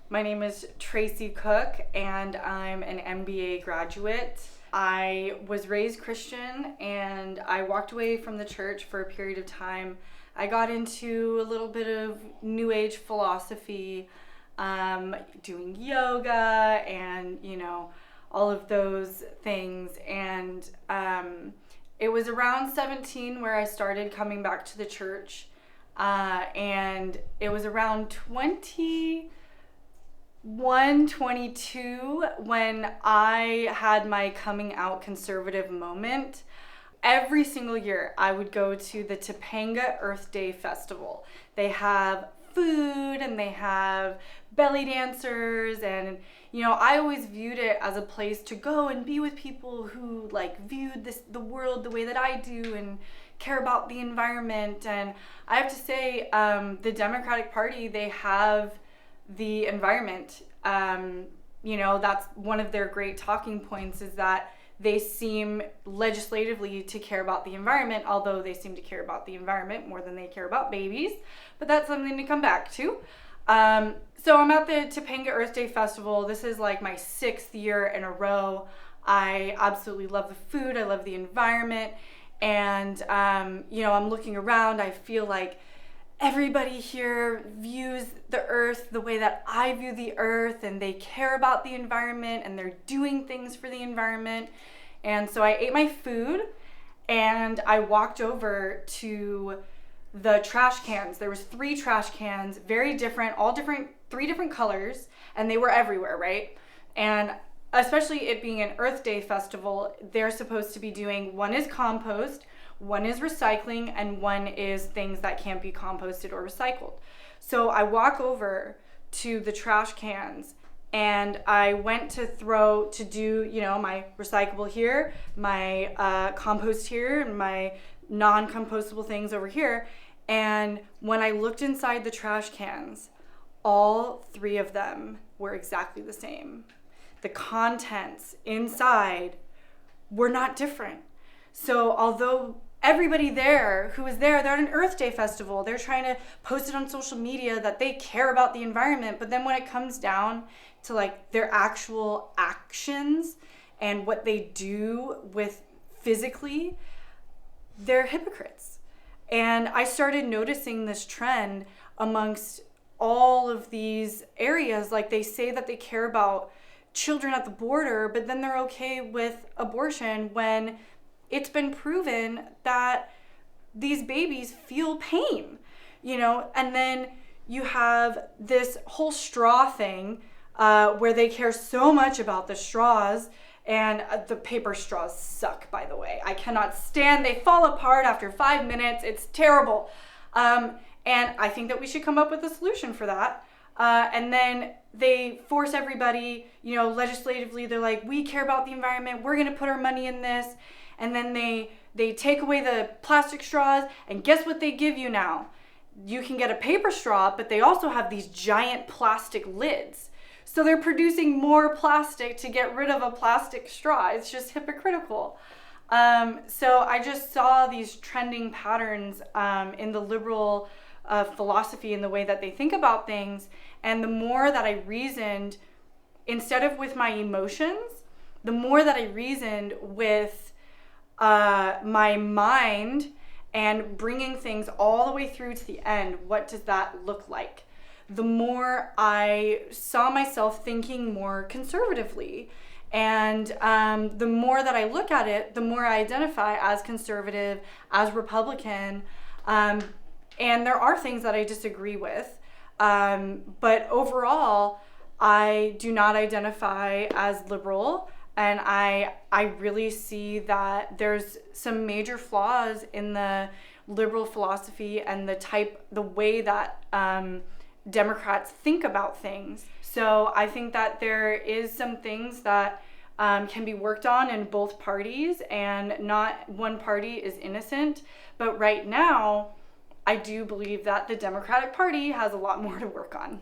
My name is Tracy Cook, and I'm an MBA graduate. I was raised Christian, and I walked away from the church for a period of time. I got into a little bit of New Age philosophy, doing yoga, and all of those things. And it was around 17 where I started coming back to the church, and it was around 22 when I had my coming out conservative moment. Every single year I would go to the Topanga Earth Day Festival. They have food and they have belly dancers, and I always viewed it as a place to go and be with people who viewed the world the way that I do and care about the environment. And I have to say, the Democratic Party, they have the environment. That's one of their great talking points, is that they seem legislatively to care about the environment, although they seem to care about the environment more than they care about babies. But that's something to come back to. So I'm at the Topanga Earth Day Festival. This is like my 6th year in a row. I absolutely love the food. I love the environment. And, I'm looking around. I feel like everybody here views the earth the way that I view the earth, and they care about the environment, and they're doing things for the environment. And so I ate my food, and I walked over to the trash cans. There was 3 trash cans, very different, all different, 3 different colors, and they were everywhere, right? And especially it being an Earth Day festival, they're supposed to be doing, one is compost, one is recycling, and one is things that can't be composted or recycled. So I walk over to the trash cans, and I went to do, my recyclable here, my compost here, and my non-compostable things over here. And when I looked inside the trash cans, all 3 of them were exactly the same. The contents inside were not different. So although everybody there who was there, they're at an Earth Day festival, they're trying to post it on social media that they care about the environment, but then when it comes down to their actual actions and what they do with physically, they're hypocrites. And I started noticing this trend amongst all of these areas. They say that they care about children at the border, but then they're okay with abortion when it's been proven that these babies feel pain, and then you have this whole straw thing where they care so much about the straws, and the paper straws suck, by the way. I cannot stand, they fall apart after 5 minutes. It's terrible. And I think that we should come up with a solution for that. And then they force everybody, legislatively, they're like, we care about the environment, we're gonna put our money in this. And then they take away the plastic straws, and guess what they give you now? You can get a paper straw, but they also have these giant plastic lids. So they're producing more plastic to get rid of a plastic straw. It's just hypocritical. So I just saw these trending patterns in the liberal philosophy and the way that they think about things. And the more that I reasoned, instead of with my emotions, the more that I reasoned with my mind and bringing things all the way through to the end, what does that look like? The more I saw myself thinking more conservatively. And the more that I look at it, the more I identify as conservative, as Republican. And there are things that I disagree with. But overall, I do not identify as liberal. And I really see that there's some major flaws in the liberal philosophy and the way that Democrats think about things. So I think that there is some things that can be worked on in both parties, and not one party is innocent. But right now, I do believe that the Democratic Party has a lot more to work on.